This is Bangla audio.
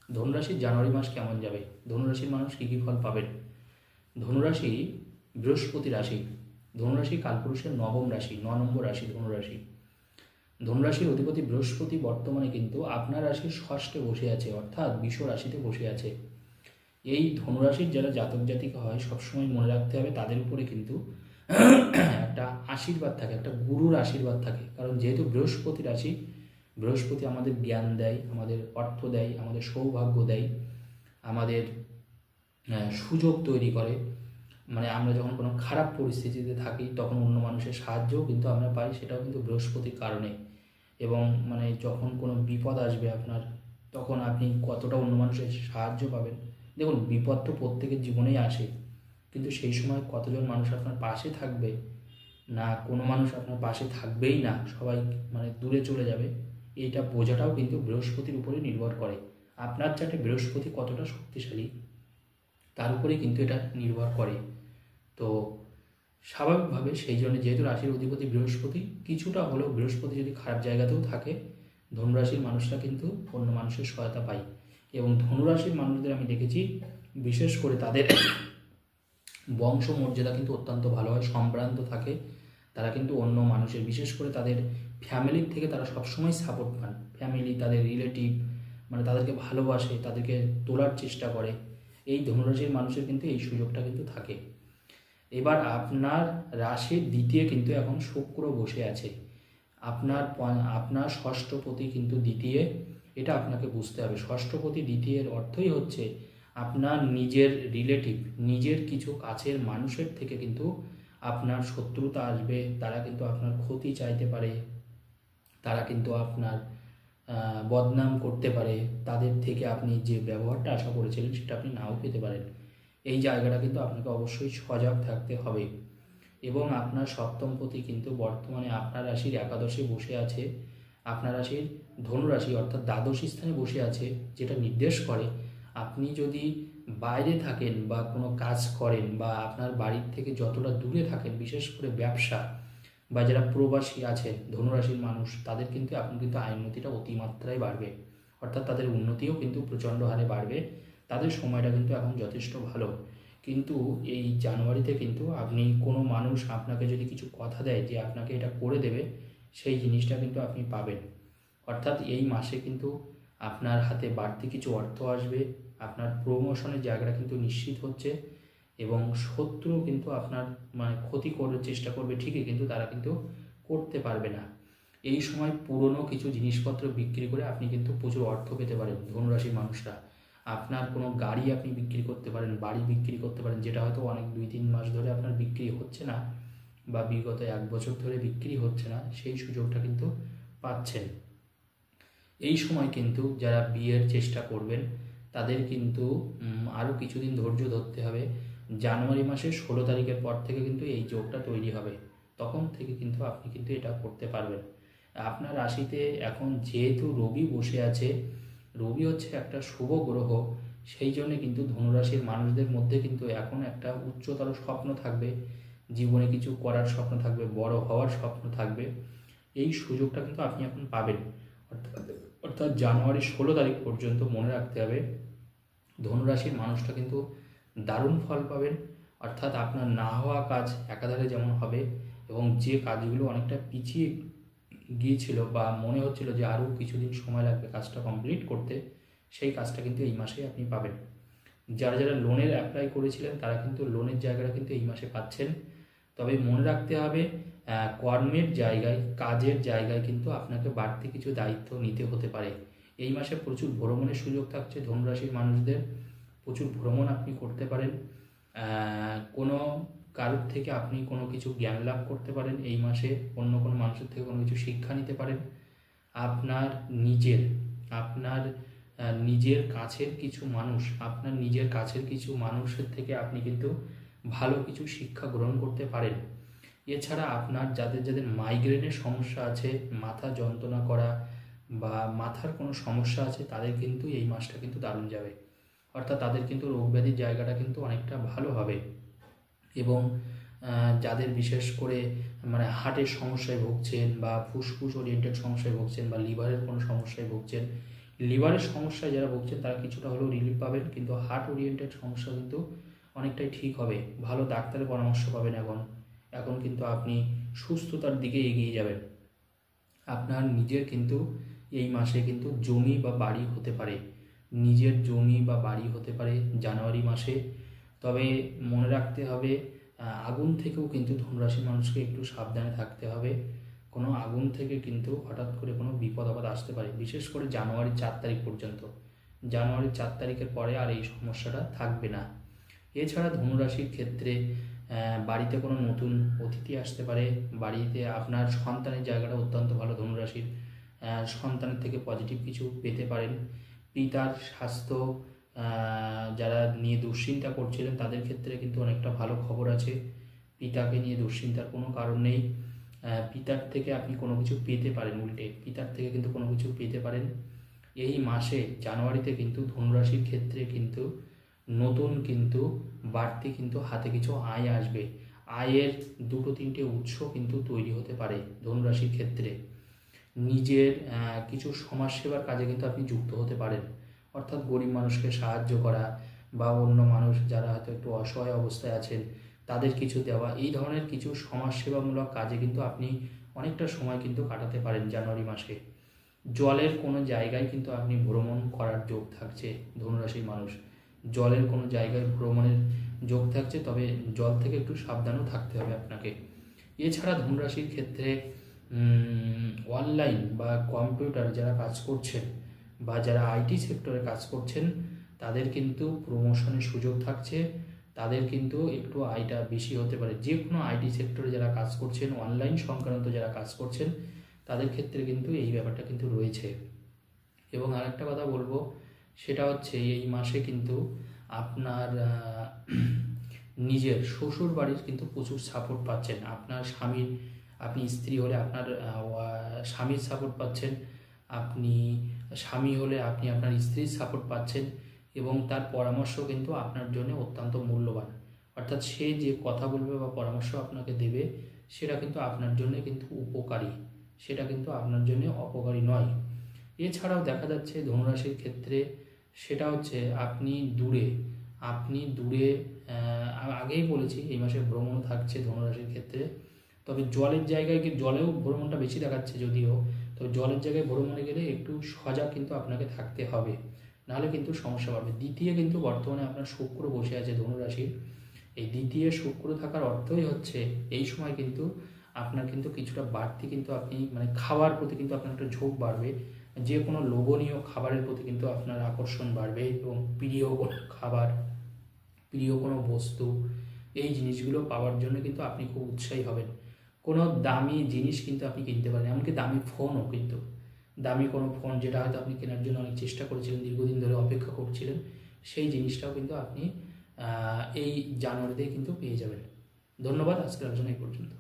ধনুরাশির জানুয়ারি মাস কেমন যাবে, ধনুরাশির মানুষ কী কী ফল পাবেন। ধনুরাশি বৃহস্পতি রাশি, ধনুরাশি কালপুরুষের নবম রাশি, 9 নম্বর রাশি ধনুরাশি। ধনুরাশির অধিপতি বৃহস্পতি বর্তমানে কিন্তু আপনার রাশির ষষ্ঠে বসে আছে, অর্থাৎ বিষ রাশিতে বসে আছে। এই ধনুরাশির যারা জাতক জাতিকা হয় সবসময় মনে রাখতে হবে তাদের উপরে কিন্তু একটা আশীর্বাদ থাকে, একটা গুরুর আশীর্বাদ থাকে। কারণ যেহেতু বৃহস্পতি রাশি, বৃহস্পতি আমাদের জ্ঞান দেয়, আমাদের অর্থ দেয়, আমাদের সৌভাগ্য দেয়, আমাদের সুযোগ তৈরি করে। মানে আমরা যখন কোনো খারাপ পরিস্থিতিতে থাকি তখন অন্য মানুষের সাহায্যও কিন্তু আমরা পাই, সেটাও কিন্তু বৃহস্পতির কারণে। এবং মানে যখন কোনো বিপদ আসবে আপনার, তখন আপনি কতটা অন্য মানুষের সাহায্য পাবেন। দেখুন, বিপদ তো প্রত্যেকের জীবনেই আসে, কিন্তু সেই সময় কতজন মানুষ আপনার পাশে থাকবে, না কোনো মানুষ আপনার পাশে থাকবেই না, সবাই মানে দূরে চলে যাবে, এইটা বোঝাটাও কিন্তু বৃহস্পতির উপরে নির্ভর করে। আপনার চার্টে বৃহস্পতি কতটা শক্তিশালী তার উপরে কিন্তু এটা নির্ভর করে। তো স্বাভাবিকভাবে সেই জন্য যেহেতু রাশির অধিপতি বৃহস্পতি, কিছুটা হলেও বৃহস্পতি যদি খারাপ জায়গাতেও থাকে, ধনুরাশির মানুষরা কিন্তু অন্য মানুষের সহায়তা পায়। এবং ধনুরাশির মানুষদের আমি দেখেছি বিশেষ করে তাদের বংশ মর্যাদা কিন্তু অত্যন্ত ভালো হয়, সম্ভ্রান্ত থাকে। তারা কিন্তু অন্য মানুষের, বিশেষ করে তাদের ফ্যামিলির থেকে তারা সবসময় সাপোর্ট পান। ফ্যামিলি, তাদের রিলেটিভ মানে তাদেরকে ভালোবাসে, তাদেরকে তোলার চেষ্টা করে। এই ধনুরাশির মানুষের কিন্তু এই সুযোগটা কিন্তু থাকে। এবার আপনার রাশির দ্বিতীয় কিন্তু এখন শুক্র বসে আছে, আপনার ষষ্ঠপতি কিন্তু দ্বিতীয়, এটা আপনাকে বুঝতে হবে। ষষ্ঠপতি দ্বিতীয়ের অর্থই হচ্ছে আপনার নিজের রিলেটিভ, নিজের কিছু কাছের মানুষের থেকে কিন্তু আপনার শত্রুতা আসবে, তারা কিন্তু আপনার ক্ষতি চাইতে পারে, তারা কিন্তু আপনার বদনাম করতে পারে, তাদের থেকে আপনি যে ব্যবহারটা আশা করেছিলেন সেটা আপনি নাও পেতে পারেন। এই জায়গাটা কিন্তু আপনাকে অবশ্যই সজাগ থাকতে হবে। এবং আপনার সপ্তমপতি কিন্তু বর্তমানে আপনার রাশির একাদশে বসে আছে, আপনার রাশির ধনুরাশি অর্থাৎ দ্বাদশ স্থানে বসে আছে, যেটা নির্দেশ করে আপনি যদি বাইরে থাকেন বা কোনো কাজ করেন বা আপনার বাড়ির থেকে যতটা দূরে থাকেন, বিশেষ করে ব্যবসা বা যারা প্রবাসী আছেন ধনুরাশির মানুষ, তাদের কিন্তু এখন কিন্তু আয় উন্নতিটা অতিমাত্রায় বাড়বে, অর্থাৎ তাদের উন্নতিও কিন্তু প্রচণ্ড হারে বাড়বে। তাদের সময়টা কিন্তু এখন যথেষ্ট ভালো। কিন্তু এই জানুয়ারিতে কিন্তু আপনি কোনো মানুষ আপনাকে যদি কিছু কথা দেয় যে আপনাকে এটা করে দেবে, সেই জিনিসটা কিন্তু আপনি পাবেন। অর্থাৎ এই মাসে কিন্তু আপনার হাতে বাড়তি কিছু অর্থ আসবে, আপনার প্রমোশনের জায়গাটা কিন্তু নিশ্চিত হচ্ছে। এবং শত্রু কিন্তু আপনার মানে ক্ষতি করার চেষ্টা করবে ঠিকই, কিন্তু তারা কিন্তু করতে পারবে না। এই সময় পুরনো কিছু জিনিসপত্র বিক্রি করে আপনি কিন্তু প্রচুর অর্থ পেতে পারেন ধনুরাশির মানুষরা। আপনার কোনো গাড়ি আপনি বিক্রি করতে পারেন, বাড়ি বিক্রি করতে পারেন, যেটা হয়তো অনেক 2-3 মাস ধরে আপনার বিক্রি হচ্ছে না বা বিগত 1 বছর ধরে বিক্রি হচ্ছে না, সেই সুযোগটা কিন্তু পাচ্ছেন। এই সময় কিন্তু যারা বিয়ের চেষ্টা করবেন তাদের কিন্তু আরও কিছুদিন ধৈর্য ধরতে হবে। জানুয়ারি মাসের 16 তারিখের পর থেকে কিন্তু এই যোগটা তৈরি হবে, তখন থেকে কিন্তু আপনি কিন্তু এটা করতে পারবেন। আপনার রাশিতে এখন যেহেতু রবি বসে আছে, রবি হচ্ছে একটা শুভ গ্রহ, সেই জন্য কিন্তু ধনুরাশির মানুষদের মধ্যে কিন্তু এখন একটা উচ্চতর স্বপ্ন থাকবে, জীবনে কিছু করার স্বপ্ন থাকবে, বড় হওয়ার স্বপ্ন থাকবে। এই সুযোগটা কিন্তু আপনি এখন পাবেন। অর্থাৎ জানুয়ারি 16 তারিখ পর্যন্ত মনে রাখতে হবে ধনুরাশির মানুষটা কিন্তু দারুণ ফল পাবেন। অর্থাৎ আপনার না হওয়া কাজ একাধারে যেমন হবে, এবং যে কাজগুলো অনেকটা পিছিয়ে গিয়েছিল বা মনে হচ্ছিল যে আরও কিছুদিন সময় লাগবে কাজটা কমপ্লিট করতে, সেই কাজটা কিন্তু এই মাসেই আপনি পাবেন। যারা যারা লোনের অ্যাপ্লাই করেছিলেন তারা কিন্তু লোনের জায়গাটা কিন্তু এই মাসে পাচ্ছেন। তবে মনে রাখতে হবে কর্মের জায়গায়, কাজের জায়গায় কিন্তু আপনাকে বাড়তি কিছু দায়িত্ব নিতে হতে পারে। এই মাসে প্রচুর ভ্রমণের সুযোগ থাকছে ধনুরাশির মানুষদের, প্রচুর ভ্রমণ আপনি করতে পারেন। কোনো কারোর থেকে আপনি কোনো কিছু জ্ঞান লাভ করতে পারেন এই মাসে, অন্য কোনো মানুষের থেকে কোনো কিছু শিক্ষা নিতে পারেন। আপনার নিজের কাছের কিছু মানুষ, আপনার নিজের কাছের কিছু মানুষের থেকে আপনি কিন্তু ভালো কিছু শিক্ষা গ্রহণ করতে পারেন। এছাড়া আপনার যাদের যাদের মাইগ্রেনের সমস্যা আছে, মাথা যন্ত্রণা করা বা মাথার কোনো সমস্যা আছে, তাদের কিন্তু এই মাসটা কিন্তু দারুণ যাবে। অর্থাৎ তাদের কিন্তু রোগব্যাধির জায়গাটা কিন্তু অনেকটা ভালো হবে। এবং যাদের বিশেষ করে মানে হার্টের সমস্যায় ভুগছেন বা ফুসফুস ওরিয়েন্টেড সমস্যায় ভুগছেন বা লিভারের কোনো সমস্যায় ভুগছেন, লিভারের সমস্যায় যারা ভুগছেন তারা কিছুটা হলেও রিলিফ পাবেন, কিন্তু হার্ট ওরিয়েন্টেড সমস্যা কিন্তু অনেকটাই ঠিক হবে। ভালো ডাক্তারের পরামর্শ পাবেন। এখন কিন্তু আপনি সুস্থতার দিকে এগিয়ে যাবেন। আপনার নিজের কিন্তু এই মাসে কিন্তু জমি বা বাড়ি হতে পারে, নিজের জমি বা বাড়ি হতে পারে জানুয়ারি মাসে। তবে মনে রাখতে হবে আগুন থেকেও কিন্তু ধনুরাশির মানুষকে একটু সাবধানে থাকতে হবে। কোনো আগুন থেকে কিন্তু হঠাৎ করে কোনো বিপদ আপদ আসতে পারে, বিশেষ করে জানুয়ারির 4 তারিখ পর্যন্ত। জানুয়ারির 4 তারিখের পরে আর এই সমস্যাটা থাকবে না। এছাড়া ধনুরাশির ক্ষেত্রে বাড়িতে কোনো নতুন অতিথি আসতে পারে, বাড়িতে আপনার সন্তানের জায়গাটা অত্যন্ত ভালো ধনুরাশির। সন্তানের থেকে পজিটিভ কিছু পেতে পারেন। পিতার স্বাস্থ্য যারা নিয়ে দুশ্চিন্তা করছিলেন তাদের ক্ষেত্রে কিন্তু অনেকটা ভালো খবর আছে। পিতাকে নিয়ে দুশ্চিন্তার কোনো কারণ নেই। পিতার থেকে আপনি কোনো কিছু পেতে পারেন, উল্টে পিতার থেকে কিন্তু কোনো কিছু পেতে পারেন। এই মাসে জানুয়ারিতে কিন্তু ধনুরাশির ক্ষেত্রে কিন্তু নতুন কিন্তু বাড়তি কিন্তু হাতে কিছু আয় আসবে। আয়ের 2-3টে উৎস কিন্তু তৈরি হতে পারে ধনুরাশির ক্ষেত্রে। নিজের কিছু সমাজসেবার কাজে কিন্তু আপনি যুক্ত হতে পারেন, অর্থাৎ গরিব মানুষকে সাহায্য করা বা অন্য মানুষ যারা হয়তো একটু অসহায় অবস্থায় আছেন তাদের কিছু দেওয়া, এই ধরনের কিছু সমাজসেবামূলক কাজে কিন্তু আপনি অনেকটা সময় কিন্তু কাটাতে পারেন জানুয়ারি মাসে। জলের কোনো জায়গায় কিন্তু আপনি ভ্রমণ করার যোগ থাকছে ধনুরাশির মানুষ, জলের কোনো জায়গায় ভ্রমণের যোগ থাকছে, তবে জল থেকে একটু সাবধানও থাকতে হবে আপনাকে। এছাড়া ধনুরাশির ক্ষেত্রে অনলাইন বা কম্পিউটার যারা কাজ করছেন বা যারা আইটি সেক্টরে কাজ করছেন তাদের কিন্তু প্রমোশনের সুযোগ থাকছে, তাদের কিন্তু একটু আয়টা বেশি হতে পারে। যে কোনো আইটি সেক্টরে যারা কাজ করছেন, অনলাইন সংক্রান্ত যারা কাজ করছেন তাদের ক্ষেত্রে কিন্তু এই ব্যাপারটা কিন্তু রয়েছে। এবং আরেকটা কথা বলবো, সেটা হচ্ছে এই মাসে কিন্তু আপনার নিজের শ্বশুর বাড়ির কিন্তু প্রচুর সাপোর্ট পাচ্ছেন। আপনার স্বামীর, আপনি স্ত্রী হলে আপনার স্বামীর সাপোর্ট পাচ্ছেন, আপনি স্বামী হলে আপনি আপনার স্ত্রীর সাপোর্ট পাচ্ছেন, এবং তার পরামর্শ কিন্তু আপনার জন্য অত্যন্ত মূল্যবান। অর্থাৎ সে যে কথা বলবে বা পরামর্শ আপনাকে দেবে সেটা কিন্তু আপনার জন্য কিন্তু উপকারী, সেটা কিন্তু আপনার জন্য অপকারী নয়। এছাড়াও দেখা যাচ্ছে ধনুরাশির ক্ষেত্রে সেটা হচ্ছে আপনি দূরে আগেই বলেছি এই মাসে ভ্রমণ থাকছে ধনুরাশির ক্ষেত্রে। তবে জলের জায়গায় জলেও ভ্রমণটা বেশি দেখাচ্ছে যদিও, তবে জলের জায়গায় ভ্রমণে গেলে একটু সজাগ কিন্তু আপনাকে থাকতে হবে, নাহলে কিন্তু সমস্যা বাড়বে। দ্বিতীয় কিন্তু বর্তমানে আপনার শুক্র বসে আছে ধনুরাশির। এই দ্বিতীয় শুক্র থাকার অর্থই হচ্ছে এই সময় কিন্তু আপনার কিন্তু কিছুটা বাড়তি কিন্তু আপনি মানে খাওয়ার প্রতি কিন্তু আপনার একটা ঝোঁক বাড়বে, যে কোনো লোভনীয় খাবারের প্রতি কিন্তু আপনার আকর্ষণ বাড়বে, এবং প্রিয় কোনো খাবার, প্রিয় কোনো বস্তু, এই জিনিসগুলো পাওয়ার জন্য কিন্তু আপনি খুব উৎসাহী হবেন। কোনো দামি জিনিস কিন্তু আপনি কিনতে পারেন, এমনকি দামি ফোনও কিন্তু, দামি কোনো ফোন যেটা হয়তো আপনি কেনার জন্য অনেক চেষ্টা করেছিলেন, দীর্ঘদিন ধরে অপেক্ষা করছিলেন, সেই জিনিসটাও কিন্তু আপনি এই জানুয়ারিতেই কিন্তু পেয়ে যাবেন। ধন্যবাদ, আজকের আলোচনা এই পর্যন্ত।